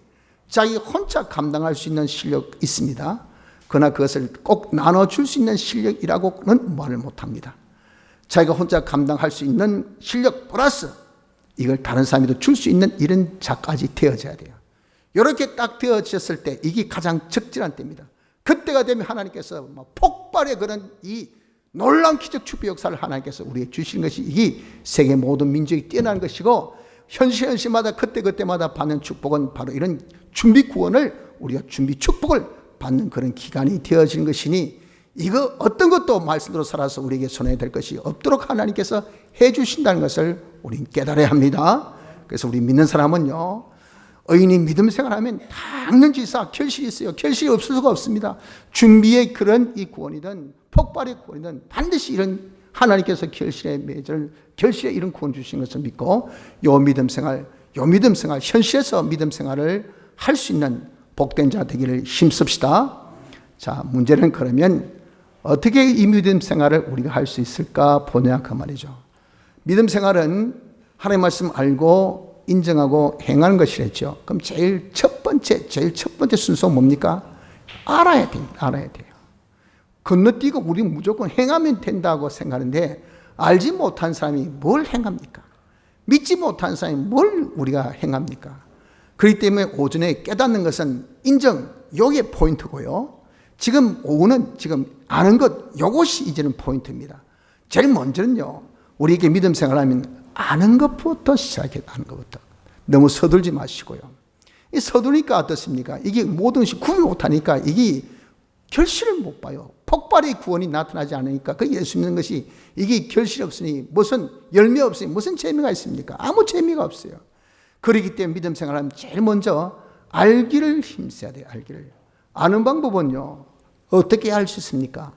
자기 혼자 감당할 수 있는 실력 있습니다. 그러나 그것을 꼭 나눠줄 수 있는 실력이라고는 말을 못합니다. 자기가 혼자 감당할 수 있는 실력 플러스 이걸 다른 사람에도 줄 수 있는 이런 자까지 되어져야 돼요. 이렇게 딱 되어졌을 때 이게 가장 적절한 때입니다. 그때가 되면 하나님께서 폭발의 그런 이 놀라운 기적 축복 역사를 하나님께서 우리에게 주시는 것이 이게 세계 모든 민족이 뛰어나는 것이고 현시마다 그때마다 받는 축복은 바로 이런 준비 구원을 우리가 준비 축복을 받는 그런 기간이 되어지는 것이니 이거 어떤 것도 말씀대로 살아서 우리에게 손해야 될 것이 없도록 하나님께서 해 주신다는 것을 우리는 깨달아야 합니다. 그래서 우리 믿는 사람은요, 의인이 믿음 생활하면 당연지사 결실이 있어요. 결실이 없을 수가 없습니다. 준비의 그런 이 구원이든 폭발의 구원이든 반드시 이런 하나님께서 결실의 맺을 결실의 이런 구원 주신 것을 믿고 요 믿음 생활 현실에서 믿음 생활을 할 수 있는 복된 자 되기를 힘씁시다. 자, 문제는 그러면 어떻게 이 믿음 생활을 우리가 할 수 있을까 보냐 그 말이죠. 믿음 생활은 하나님의 말씀 알고 인정하고 행하는 것이랬죠. 그럼 제일 첫 번째 순서가 뭡니까? 알아야 돼요. 건너뛰고 우리 무조건 행하면 된다고 생각하는데 알지 못한 사람이 뭘 행합니까? 믿지 못한 사람이 뭘 우리가 행합니까? 그렇기 때문에 오전에 깨닫는 것은 인정, 요게 포인트고요. 지금 오후는 지금 아는 것, 요것이 이제는 포인트입니다. 제일 먼저는요, 우리에게 믿음 생활하면 아는 것부터 시작해요. 아는 것부터. 너무 서둘지 마시고요. 이 서두르니까 어떻습니까? 이게 모든 것이 구분 못하니까 이게 결실을 못 봐요. 폭발의 구원이 나타나지 않으니까 그 예수 믿는 것이 이게 결실이 없으니 무슨 열매 없으니 무슨 재미가 있습니까? 아무 재미가 없어요. 그렇기 때문에 믿음 생활하면 제일 먼저 알기를 힘써야 돼요. 알기를. 아는 방법은요, 어떻게 알 수 있습니까?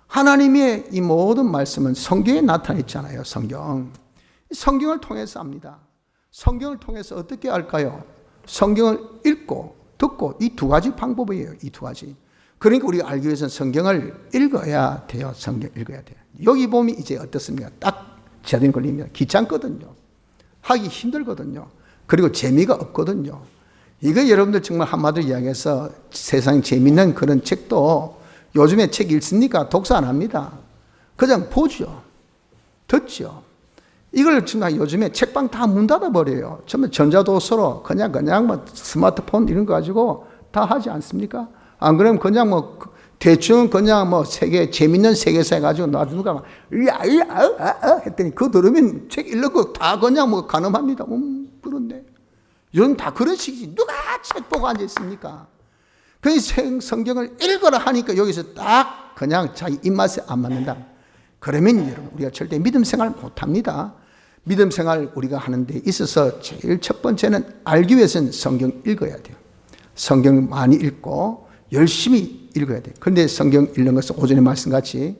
하나님의 이 모든 말씀은 성경에 나타나 있잖아요. 성경을 통해서 압니다. 성경을 통해서 어떻게 알까요? 성경을 읽고 듣고 이 두 가지 방법이에요. 이 두 가지. 그러니까 우리가 알기 위해서는 성경을 읽어야 돼요. 성경 읽어야 돼요. 여기 보면 이제 어떻습니까? 딱 제대로 걸립니다. 귀찮거든요. 하기 힘들거든요. 그리고 재미가 없거든요. 이거 여러분들 정말 한마디로 이야기해서 세상 재밌는 그런 책도 요즘에 책 읽습니까? 독서 안 합니다. 그냥 보죠. 듣죠. 이걸 정말 요즘에 책방 다 문 닫아버려요. 정말 전자도서로 그냥 뭐 스마트폰 이런 거 가지고 다 하지 않습니까? 안 그러면 그냥 뭐 대충 그냥 뭐 세계 재밌는 세계사 해가지고 나중에 막 했더니 그거 들으면 책 읽고 다 그냥 뭐 가늠합니다. 그런데 요즘 다 그런 식이지. 누가 책 보고 앉아 있습니까? 그 성경을 읽어라 하니까 여기서 딱 그냥 자기 입맛에 안 맞는다. 그러면 여러분 우리가 절대 믿음 생활 못합니다. 믿음 생활 우리가 하는 데 있어서 제일 첫 번째는 알기 위해서는 성경 읽어야 돼요. 성경 많이 읽고 열심히 읽어야 돼요. 그런데 성경 읽는 것은 오전에 말씀같이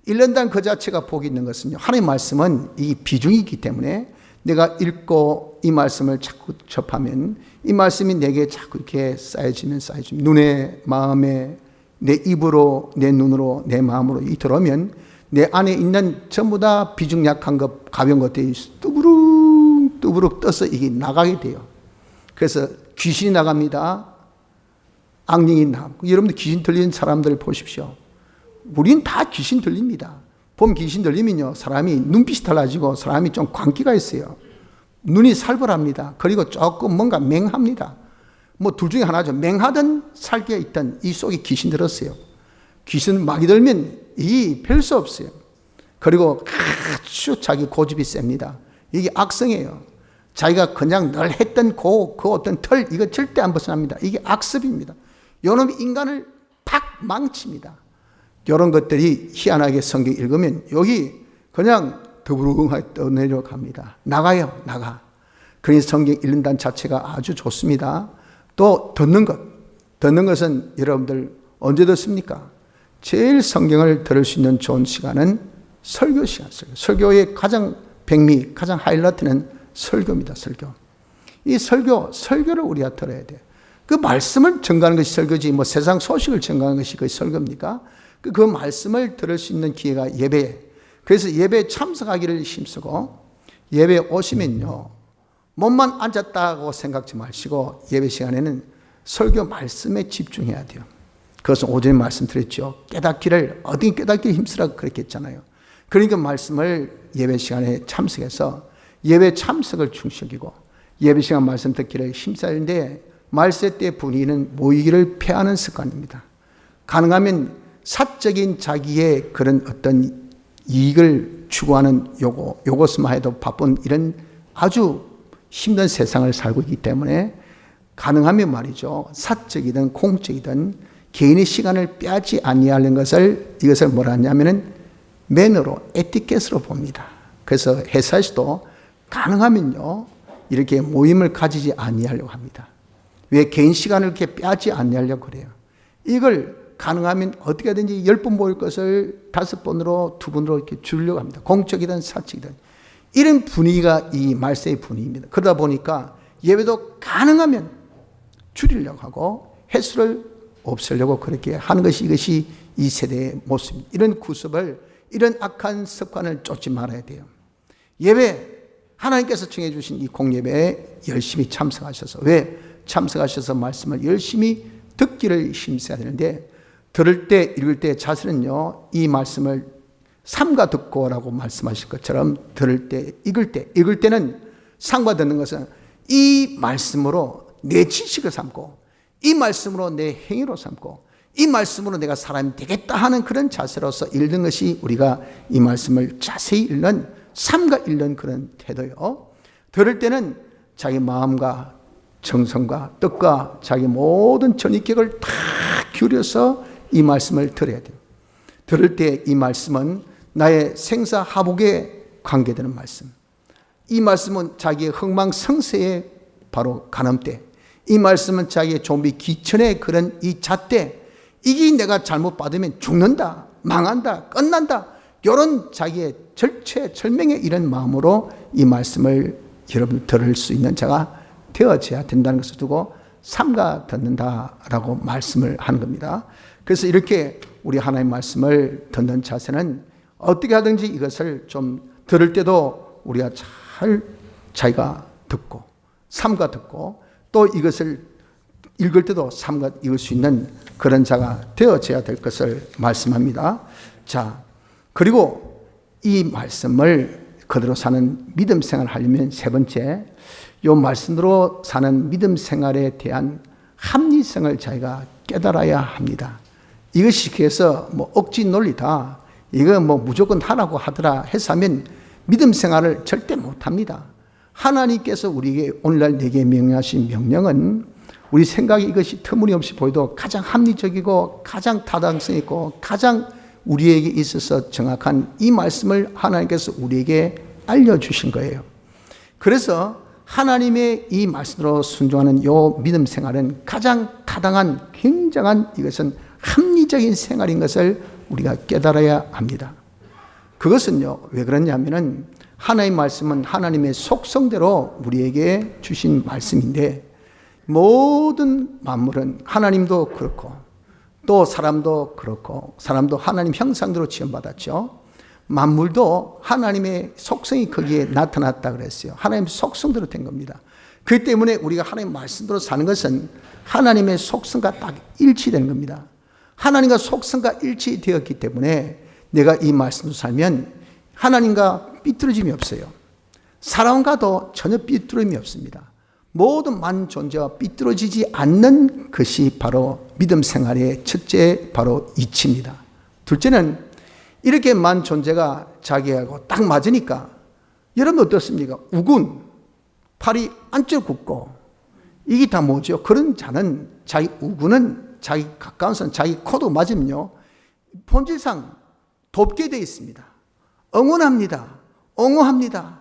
읽는다는 그 자체가 복이 있는 것은요, 하나님의 말씀은 이 비중이기 때문에 내가 읽고 이 말씀을 자꾸 접하면 이 말씀이 내게 자꾸 이렇게 쌓여지면 눈에, 마음에, 내 입으로, 내 눈으로, 내 마음으로 이 들어오면 내 안에 있는 전부 다 비중 약한 것, 가벼운 것들이 뚜부룩 떠서 이게 나가게 돼요. 그래서 귀신이 나갑니다. 악령이 나가고. 여러분들 귀신 들리는 사람들 보십시오. 우린 다 귀신 들립니다. 봄 귀신 들리면요, 사람이 눈빛이 달라지고 사람이 좀 광기가 있어요. 눈이 살벌합니다. 그리고 조금 뭔가 맹합니다. 뭐 둘 중에 하나죠. 맹하든 살게 있든 이 속에 귀신 들었어요. 귀신 막이 들면 이 별 수 없어요. 그리고 아주 자기 고집이 셉니다. 이게 악성이에요. 자기가 그냥 늘 했던 그 어떤 털, 이거 절대 안 벗어납니다. 이게 악습입니다. 요놈이 인간을 팍 망칩니다. 이런 것들이 희한하게 성경 읽으면 여기 그냥 더부룩하게 떠내려갑니다. 나가요, 나가. 그래서 성경 읽는다는 자체가 아주 좋습니다. 또 듣는 것은 여러분들 언제 듣습니까? 제일 성경을 들을 수 있는 좋은 시간은 설교 시간. 설교의 가장 백미, 가장 하이라이트는 설교입니다. 설교. 이 설교를 우리가 들어야 돼요. 그 말씀을 전가하는 것이 설교지, 뭐 세상 소식을 전가하는 것이 그게 설교입니까? 그 말씀을 들을 수 있는 기회가 예배에. 그래서 예배에 참석하기를 힘쓰고, 예배에 오시면요, 몸만 앉았다고 생각지 마시고 예배 시간에는 설교 말씀에 집중해야 돼요. 그것은 오전에 말씀드렸죠. 어디 깨닫기를 힘쓰라고 그렇게 했잖아요. 그러니까 말씀을 예배 시간에 참석해서 예배 참석을 충실이고 예배 시간 말씀 듣기를 힘써야 하는데, 말세 때 분위기는 모이기를 패하는 습관입니다. 가능하면 사적인 자기의 그런 어떤 이익을 추구하는 요것만 해도 바쁜 이런 아주 힘든 세상을 살고 있기 때문에 가능하면 말이죠, 사적이든 공적이든 개인의 시간을 빼앗지 아니하는 이것을 뭐라 하냐면은 매너로, 에티켓으로 봅니다. 그래서 회사에서도 가능하면요, 이렇게 모임을 가지지 아니하려고 합니다. 왜? 개인 시간을 이렇게 빼앗지 아니하려고 그래요. 이걸 가능하면 어떻게 하든지 10번 모일 것을 5번으로, 2번으로 이렇게 줄려고 합니다. 공적이든 사적이든. 이런 분위기가 이 말세의 분위기입니다. 그러다 보니까 예배도 가능하면 줄이려고 하고 횟수를 없애려고 그렇게 하는 것이, 이것이 이 세대의 모습입니다. 이런 구습을, 이런 악한 습관을 쫓지 말아야 돼요. 예배, 하나님께서 정해 주신 이 공예배에 열심히 참석하셔서, 왜? 참석하셔서 말씀을 열심히 듣기를 힘써야 되는데, 들을 때, 읽을 때 자세는요, 이 말씀을 삼가 듣고라고 말씀하실 것처럼 들을 때, 읽을 때는 삼가 듣는 것은 이 말씀으로 내 지식을 삼고, 이 말씀으로 내 행위로 삼고, 이 말씀으로 내가 사람이 되겠다 하는 그런 자세로서 읽는 것이 우리가 이 말씀을 자세히 읽는, 삼가 읽는 그런 태도요. 들을 때는 자기 마음과 정성과 뜻과 자기 모든 전입격을 다 기울여서 이 말씀을 들어야 돼요. 들을 때 이 말씀은 나의 생사하복에 관계되는 말씀. 이 말씀은 자기의 흥망성쇠의 바로 간음때. 이 말씀은 자기의 좀비 기천의 그런 이 잣대. 이게 내가 잘못 받으면 죽는다, 망한다, 끝난다. 이런 자기의 절명의 이런 마음으로 이 말씀을 여러분 들을 수 있는 자가 되어져야 된다는 것을 두고 삼가 듣는다라고 말씀을 하는 겁니다. 그래서 이렇게 우리 하나님의 말씀을 듣는 자세는 어떻게 하든지 이것을 좀 들을 때도 우리가 잘 자기가 듣고 삼가 듣고, 또 이것을 읽을 때도 삼가 읽을 수 있는 그런 자가 되어져야 될 것을 말씀합니다. 자, 그리고 이 말씀을 그대로 사는 믿음 생활을 하려면 세 번째, 이 말씀으로 사는 믿음 생활에 대한 합리성을 자기가 깨달아야 합니다. 이것이 그래서 뭐 억지 논리다, 이거 뭐 무조건 하라고 하더라 해서 하면 믿음 생활을 절대 못합니다. 하나님께서 우리에게 오늘날 내게 명령하신 명령은 우리 생각이 이것이 터무니없이 보여도 가장 합리적이고 가장 타당성 있고 가장 우리에게 있어서 정확한 이 말씀을 하나님께서 우리에게 알려주신 거예요. 그래서 하나님의 이 말씀으로 순종하는 요 믿음 생활은 가장 타당한 굉장한 이것은 합리적인 생활인 것을 우리가 깨달아야 합니다. 그것은요, 왜 그러냐면은 하나님의 말씀은 하나님의 속성대로 우리에게 주신 말씀인데, 모든 만물은 하나님도 그렇고 또 사람도 그렇고, 사람도 하나님 형상대로 지음받았죠. 만물도 하나님의 속성이 거기에 나타났다 그랬어요. 하나님의 속성대로 된 겁니다. 그렇기 때문에 우리가 하나님의 말씀대로 사는 것은 하나님의 속성과 딱 일치되는 겁니다. 하나님과 속성과 일치되었기 때문에 내가 이 말씀으로 살면 하나님과 삐뚤어짐이 없어요. 사람과도 전혀 삐뚤어짐이 없습니다. 모든 만 존재와 삐뚤어지지 않는 것이 바로 믿음 생활의 첫째 바로 이치입니다. 둘째는 이렇게 만 존재가 자기하고 딱 맞으니까 여러분 어떻습니까? 우군, 팔이 안쪽 굽고 이게 다 뭐죠? 그런 자는 자기 우군은 자기 가까운 사람, 자기 코도 맞으면요 본질상 돕게 되어 있습니다. 응원합니다. 옹호합니다.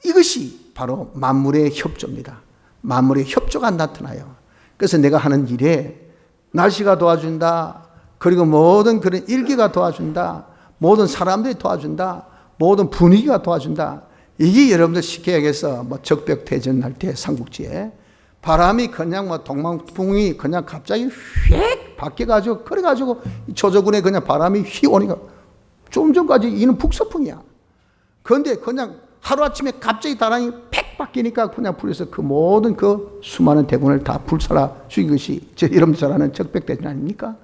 이것이 바로 만물의 협조입니다. 만물의 협조가 나타나요. 그래서 내가 하는 일에 날씨가 도와준다. 그리고 모든 그런 일기가 도와준다. 모든 사람들이 도와준다. 모든 분위기가 도와준다. 이게 여러분들 쉽게 얘기해서 뭐 적벽대전 할 때 삼국지에 바람이 그냥 뭐 동방풍이 그냥 갑자기 휙 바뀌어가지고 그래가지고 조조군에 그냥 바람이 휙 오니까 좀 전까지 이는 북서풍이야. 그런데 그냥 하루아침에 갑자기 바람이 팩 바뀌니까 그냥 불에서 그 모든 그 수많은 대군을 다 불살라 죽인 것이 여러분들 잘 아는 적벽대전 아닙니까?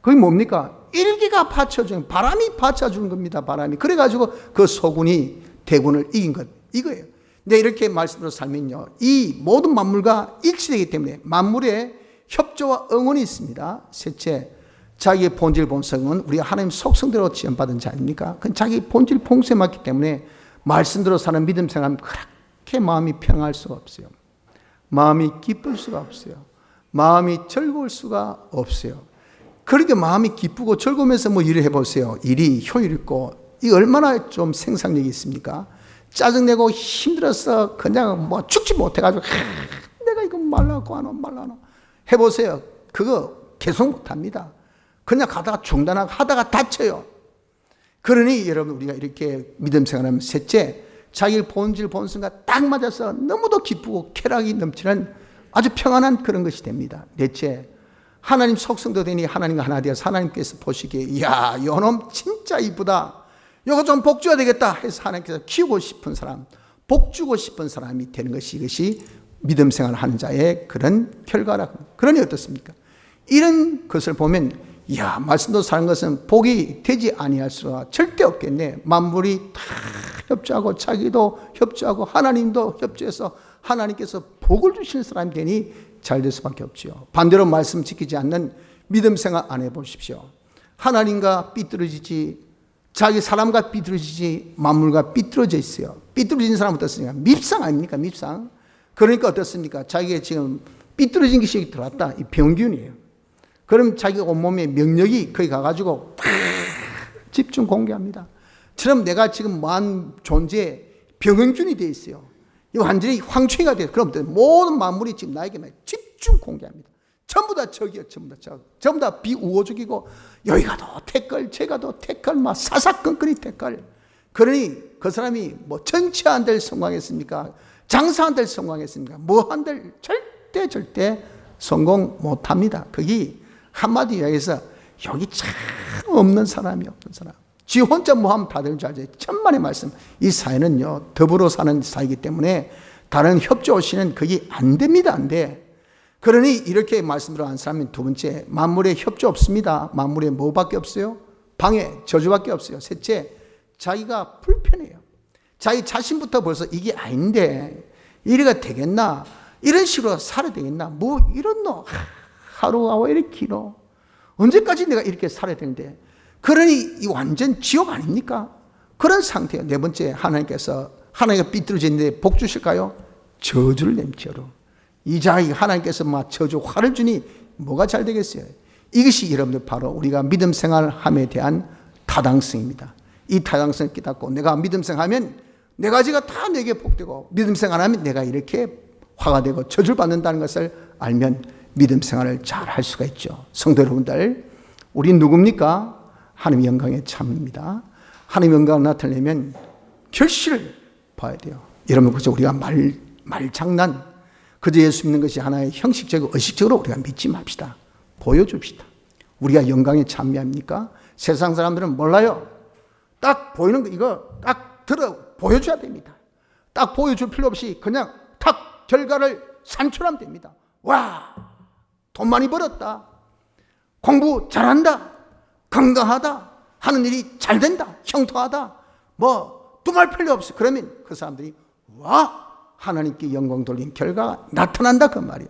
그게 뭡니까? 일기가 받쳐주는, 바람이 받쳐주는 겁니다. 바람이. 그래가지고 그 소군이 대군을 이긴 것, 이거예요. 네, 이렇게 말씀으로 살면요, 이 모든 만물과 일치되기 때문에 만물의 협조와 응원이 있습니다. 셋째, 자기의 본질 본성은 우리가 하나님 속성대로 지원받은 자 아닙니까? 그건 자기 본질 본성에 맞기 때문에 말씀대로 사는 믿음 생활은 그렇게 마음이 평안할 수가 없어요. 마음이 기쁠 수가 없어요. 마음이 즐거울 수가 없어요. 그렇게 마음이 기쁘고 즐거우면서 뭐 일을 해보세요. 일이 효율 있고 이 얼마나 좀 생산력이 있습니까? 짜증내고 힘들어서 그냥 뭐 죽지 못해가지고 내가 이거 말라고 하노 해보세요. 그거 계속 못합니다. 그냥 가다가 중단하고 하다가 다쳐요. 그러니 여러분 우리가 이렇게 믿음 생활하면 셋째, 자기 본질 본성과 딱 맞아서 너무도 기쁘고 쾌락이 넘치는 아주 평안한 그런 것이 됩니다. 넷째, 하나님 속성도 되니 하나님과 하나 되어서 하나님께서 보시기에 이야 요놈 진짜 이쁘다, 요거 좀 복 줘야 되겠다 해서 하나님께서 키우고 싶은 사람, 복 주고 싶은 사람이 되는 것이, 이것이 믿음 생활을 하는 자의 그런 결과라고. 그러니 어떻습니까? 이런 것을 보면 이야 말씀도 사는 것은 복이 되지 아니할 수가 절대 없겠네. 만물이 다 협조하고 자기도 협조하고 하나님도 협조해서 하나님께서 복을 주시는 사람이 되니 잘 될 수밖에 없죠. 반대로 말씀 지키지 않는 믿음 생활 안 해보십시오. 하나님과 삐뚤어지지, 자기 사람과 삐뚤어지지, 만물과 삐뚤어져 있어요. 삐뚤어진 사람은 어떻습니까? 밉상 아닙니까? 밉상. 그러니까 어떻습니까? 자기가 지금 삐뚤어진 것이 들어왔다. 이 병균이에요. 그럼 자기 온몸에 명력이 거기 가가지고 다 집중 공개합니다. 처럼 내가 지금 뭐한 존재에 병원균이 되어 있어요. 이 완전히 황충이가 돼요. 그럼 모든 만물이 지금 나에게 집중 공개합니다. 전부 다 적이요, 전부 다 적. 전부 다 비우호적이고, 여기가 더 태클, 제가 더 태클, 막 사사건건이 태클. 그러니 그 사람이 뭐 정치 안 될 성공했습니까? 장사 안 될 성공했습니까? 뭐 안 될, 절대 성공 못 합니다. 거기 한마디 이야기해서 여기 참 없는 사람이 없는 사람. 지 혼자 뭐 하면 다 되는 줄 알죠. 천만의 말씀. 이 사회는요, 더불어 사는 사회이기 때문에 다른 협조 없이는 거기 안 됩니다. 안 돼. 그러니 이렇게 말씀대로 한 사람은 두 번째, 만물에 협조 없습니다. 만물에 뭐밖에 없어요? 방해, 저주밖에 없어요. 셋째, 자기가 불편해요. 자기 자신부터 벌써 이게 아닌데 이래가 되겠나? 이런 식으로 살아야 되겠나? 뭐 이런 너 하루가 왜 이렇게 길어? 언제까지 내가 이렇게 살아야 되는데? 그러니 이 완전 지옥 아닙니까? 그런 상태예요. 네 번째, 하나님께서 하나님과 삐뚤어졌는데 복 주실까요? 저주를 nem지어로. 이 자기 하나님께서 막 저주 화를 주니 뭐가 잘 되겠어요? 이것이 여러분들 바로 우리가 믿음 생활함에 대한 타당성입니다. 이 타당성을 깨닫고 내가 믿음 생활하면 네 가지가 다 내게 복되고 믿음 생활 하면 내가 이렇게 화가 되고 저주를 받는다는 것을 알면 믿음 생활을 잘 할 수가 있죠. 성도 여러분들, 우리 누굽니까? 하나님 영광의 참입니다. 하나님 영광을 나타내려면 결실을 봐야 돼요. 여러분, 그래서 우리가 말장난, 그저 예수 믿는 것이 하나의 형식적이고 의식적으로 우리가 믿지 맙시다. 보여줍시다. 우리가 영광의 참여합니까? 세상 사람들은 몰라요. 딱 보이는 거, 이거 딱 보여줘야 됩니다. 딱 보여줄 필요 없이 그냥 탁 결과를 산출하면 됩니다. 와, 돈 많이 벌었다. 공부 잘한다. 건강하다. 하는 일이 잘 된다. 형통하다. 뭐 두말 필요 없어. 그러면 그 사람들이 와, 하나님께 영광 돌린 결과가 나타난다 그 말이야.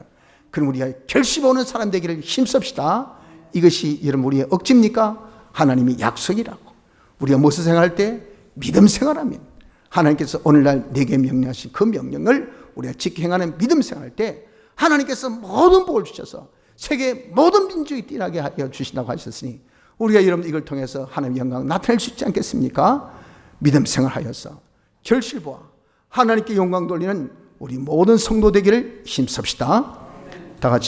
그럼 우리가 결실 보는 사람 되기를 힘씁시다. 이것이 여러분 우리의 억지입니까? 하나님의 약속이라고. 우리가 무엇을 생각할 때 믿음 생활하면 하나님께서 오늘날 내게 명령하신 그 명령을 우리가 지켜 행하는 믿음 생활할 때 하나님께서 모든 복을 주셔서 세계 모든 민족이 뛰어나게 하여 주신다고 하셨으니 우리가 여러분 이걸 통해서 하나님의 영광 나타낼 수 있지 않겠습니까? 믿음 생활하여서 결실 보아 하나님께 영광 돌리는 우리 모든 성도 되기를 힘씁시다. 다 같이